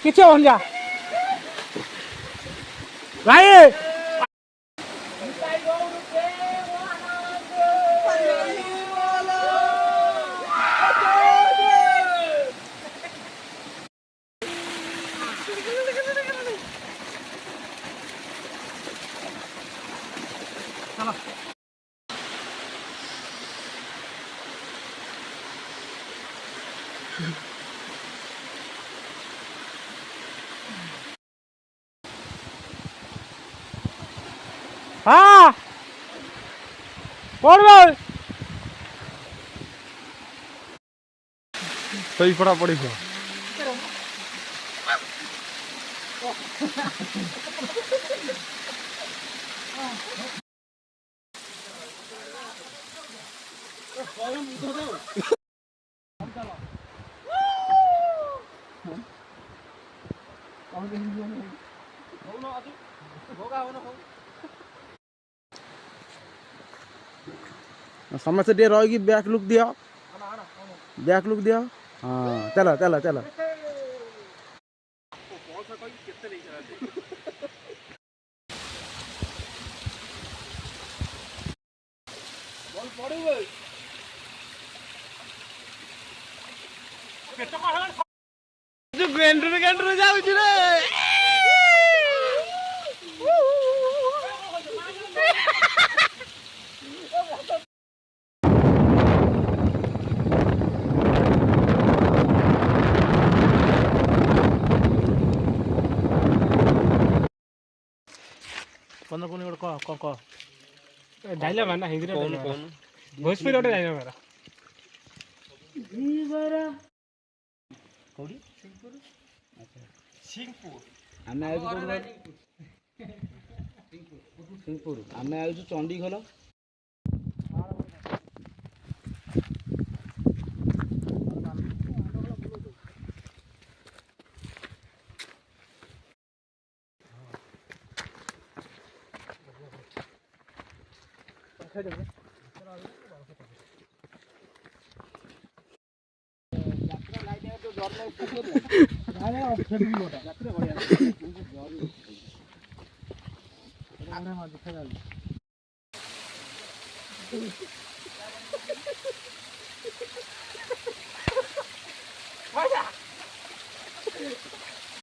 किसी हो जा भाई हाँ कौन बोल सही पड़ा पड़ी था समस्या टे रही बैक लुक दिया बैक लुक दिया हाँ चला चला चला गेंडरू गेंडरू जाऊँ रे कौन कौन गोटे कह कह कह डायलॉग है ना हिंदी में कौन कौन भोजपुरी गोटे डायलॉग है जीवरा कोडी सिंहपुर अच्छा सिंहपुर हमें आयु सिंहपुर हमें आयु चंडीगढ़